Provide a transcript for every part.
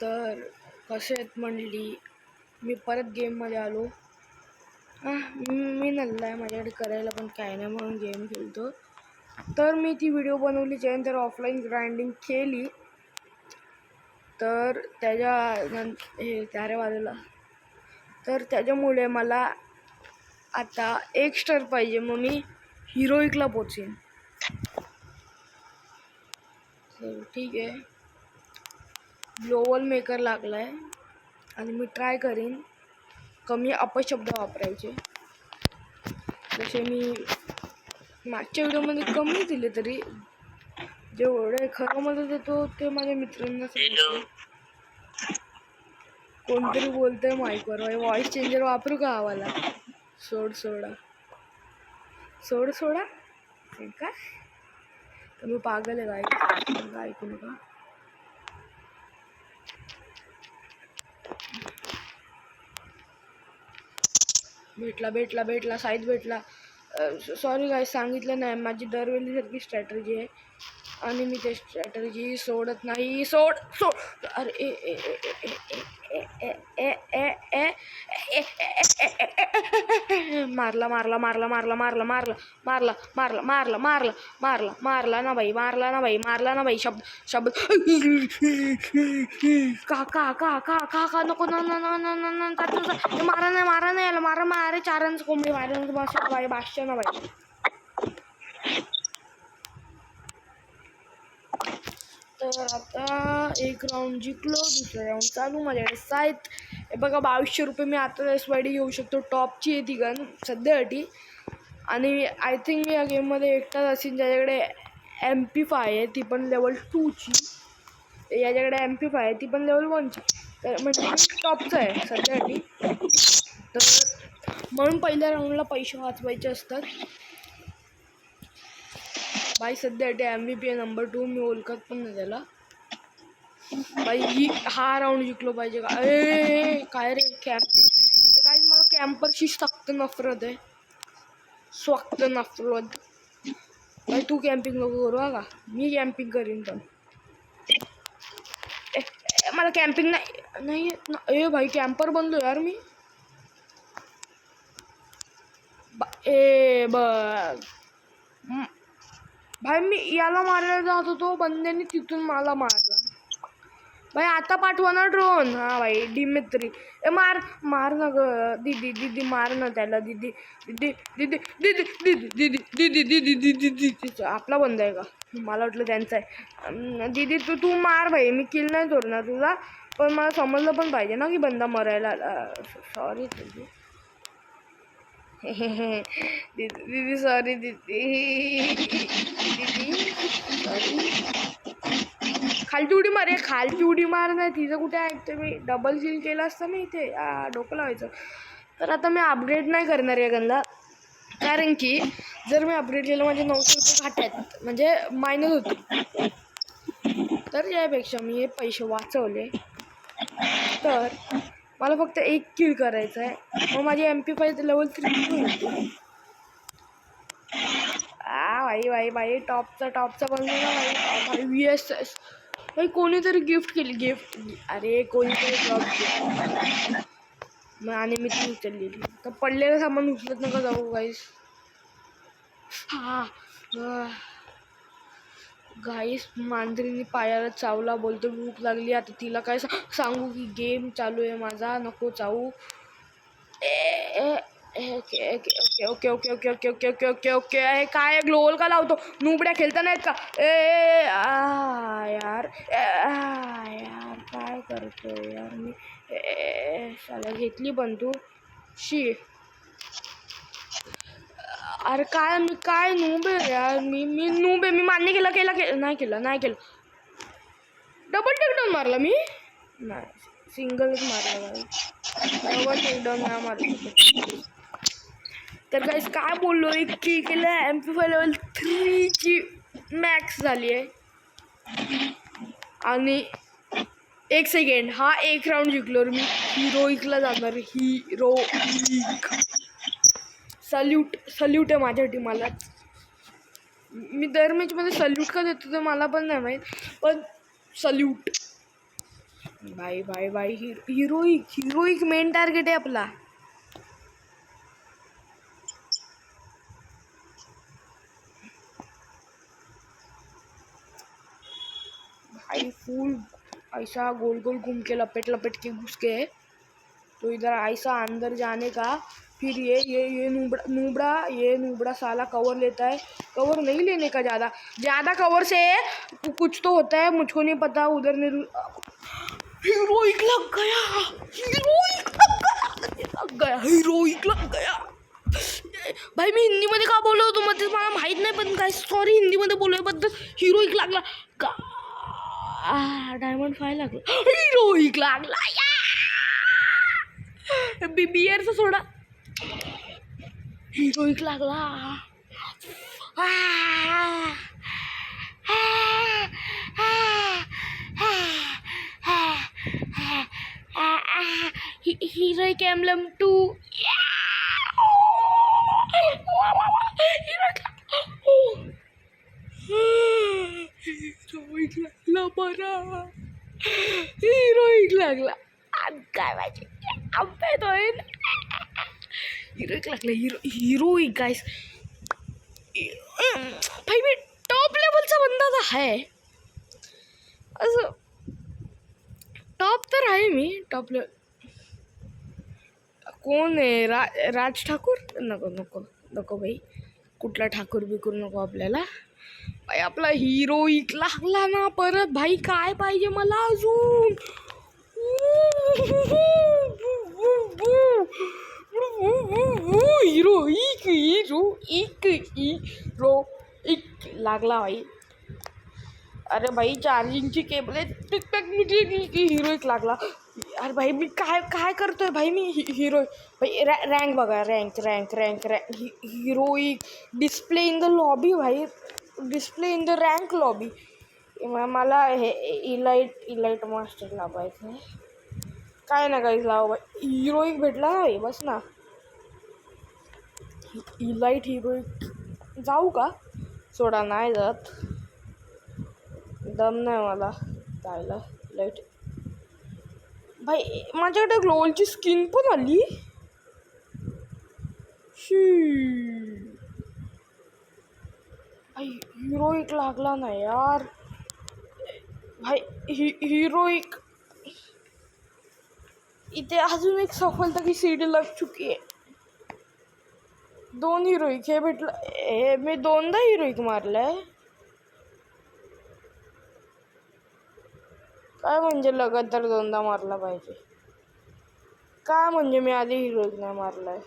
तर कसे आहेत मंडळी, मी परत गेममध्ये आलो. मी नल्ला आहे, माझ्याकडे करायला पण काय नाही म्हणून गेम खेळतो. तर मी ती व्हिडिओ बनवली, त्यानंतर ऑफलाईन ग्राइंडिंग केली. तर हे त्यारे वाजला, तर त्याच्यामुळे मला आता 1 स्टार पाहिजे, मग मी हिरोईकला पोचेन. तर ठीक आहे, ग्लोबल मेकर लागला आहे आणि मी ट्राय करीन कमी अपशब्द वापरायचे. जसे मी मागच्या व्हिडिओमध्ये कमी दिले, तरी जेवढे खरं मध्ये देतो ते माझ्या मित्रांना सांगतो. कोणतरी बोलतंय माईकवर, व्हॉइस चेंजर वापरू का आवाला? सोडा का? तर मी पागल आहे गाईस, ऐकू नका. भेटला साईज भेटला. सॉरी गाईस, सांगितलं नाही, माझी दरवेळी सारखी स्ट्रॅटर्जी आहे आणि मी ते स्ट्रॅटर्जी सोडत नाही. सोड अरे मारला ना भाई. शब्द का नको मारा नाही याला, मारा चारांचं कोंबडी मारायचं बादशाह ना भाई. तर आता 1 राऊंड जिंकलो, दुसरा राऊंड चालू. माझ्याकडे साईत हे बघा, 2200 रुपये मी आता SYD घेऊ शकतो. टॉपची आहे ती गन सध्यासाठी. आणि आय थिंक मी या गेममध्ये एकटाच असेल ज्याच्याकडे MP5 आहे, ती पण लेवल 2ची. याच्याकडे MP5 आहे, ती पण लेवल 1ची. तर म्हणजे टॉपचं आहे सध्यासाठी. तर म्हणून पहिल्या राऊंडला पैसे वाचवायचे असतात. बाई सध्यासाठी MVP आहे नंबर 2. मी ओळखत पण नाही त्याला. बाई हा राऊंड जिंकलो पाहिजे का? काय रे कॅम्प? काय मला कॅम्परशी सक्त नफरत आहे. बाई तू कॅम्पिंग नको करू का? मी कॅम्पिंग करीन. पण मला कॅम्पिंग नाही. भाई कॅम्पर बनलो यार मी. भाई मी याला मारायला जात होतो, बंद्याने तिथून मला मारला. भाई आता पाठवा ना ड्रोन. हा भाई डिमित्री, मार ना ग दीदी, मार ना त्याला. दीदी. आपला बंद आहे का? मला वाटलं त्यांचा आहे. दीदी तू मार भाई, मी किल नाही तोडणार तुझा, पण मला समजलं पण पाहिजे ना की बंदा मरायला. सॉरी दीदी. दीदी सॉरी दीदी खालची उडी मार नाही. तिचं कुठे ऐकतं मी? डबल किल केलं असतं मी इथे, डोकं लावायचं. तर आता मी अपग्रेड नाही करणार या गनला, कारण की जर मी अपग्रेड केलं माझे 900 रुपये खात्यात म्हणजे मायनस होते. तर यापेक्षा मी हे पैसे वाचवले. तर मला फक्त 1 किल करायचं आहे, मग माझी MP5 लेवल 3 होईल. भाई टॉपचा बनलो ना भाई. VSS भाई कोणीतरी गिफ्ट केली. अरे कोणीतरी ड्रॉप मग आणि मी ती उचललेली. तर पडलेलं सामान उचलत नका जाऊ गाईस. गाईस मांजरीने पायाला चावला, बोलतो भूक लागली. आता तिला काय सांगू की गेम चालू आहे माझा, नको चावू. ओके. काय ग्लोबल का लावतो? नुबड्या खेळता नाहीत का? यार काय करतोय यार मी? शाला घेतली बंदूक. अरे काय नूब आहे यार. मी नूब आहे. मी मान्य नाही केलं. डबल टेकडाऊन मारला मी? नाही, सिंगलच मारला. डबल टेकडाऊन नाही मारला. तर गाईस काय बोललो, 1 किल केलं. MP5 लेवल 3ची मॅक्स झाली आहे. आणि 1 सेकंड, हा 1 राऊंड जिंकलो मी. हिरोईकला जाणार. हिरोईक सल्यूट आहे माझ्या टीमाला. मी दर मॅचमध्ये सल्यूट का देतो ते मला पण नाही माहीत, पण सल्यूट. भाई भाई भाई हिरोईक हिरोईक मेन टार्गेट आहे आपला. भाई फूल ऐसा गोल गोल घूम के लपेट लपेट के घुस के तो इधर ऐसा अंदर जाने का. फिर ये नूबड़ा साला कवर लेता है. कवर नहीं लेने का, ज़्यादा कवर से कुछ तो होता है, मुझको नहीं पता. उधर हीरोइक लग गया, हीरोइक लग गया. भाई मी हिंदीमध्ये का बोललो होतो मध्ये मला माहीत नाही, पण काय सॉरी हिंदीमध्ये बोलल्याबद्दल. हिरोइक लागला का, डायमंड 5 लागला, हिरोइक लागला. बियरचा सोडा, हिरोइक लागला. Heroic emblem 2. हिरोइक लागला बरा, हिरोइक लागला. काय माहिती आंबे तो हिरोइक लागला. Heroic guys. भाई मी टॉप लेवलचा बंदा तर आहे, असं टॉप तर आहे मी. टॉप लेवल कोण आहे? राज ठाकूर. नको नको नको भाई, कुठला ठाकूर बिकूर नको आपल्याला. भाई आपला हिरोइक लागला ना परत. भाई काय पाहिजे मला अजून? हिरोइक हिरोइक हिरोइक लागला भाई. अरे भाई चार्जिंगची केबल हिरोइक लागला. अरे भाई मी काय करतोय भाई मी. हिरोइक भाई रँक बघा, rank rank rank rank heroic. Display in the lobby भाई, display in the rank lobby. मला हे इलाइट मास्टर लावायचं आहे. काय ना काहीच लावा भाई. हिरोइक भेटला ना, बस ना. इलाइट हिरोइक जाऊ का? सोडा नाही जात, दम नाही मला जायला. लाईट भाई माझ्याकडे ग्लोवलची स्किन पण आली. भाई हिरोइक लागला ना यार. भाई हिरोइक. इथे अजून एक सफलता की सीडी लग चुकी आहे. 2 हिरोइक हे भेटलं. हे मी 2दा हिरोइक मारलाय. काय म्हणजे लगातार 2दा मारला पाहिजे? काय म्हणजे मी आधी हिरोइक नाही मारलाय?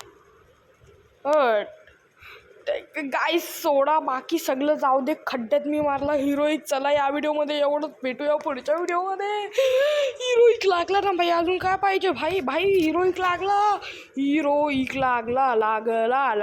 गाईस सोडा, बाकी सगळं जाऊ दे. खड्ड्यात मी मारला हिरोइक. चला या व्हिडिओमध्ये एवढंच, भेटूया पुढच्या व्हिडिओमध्ये. हिरोइक लागला ना भाई, अजून काय पाहिजे भाई? भाई हिरोइक लागला, हिरोइक लागला.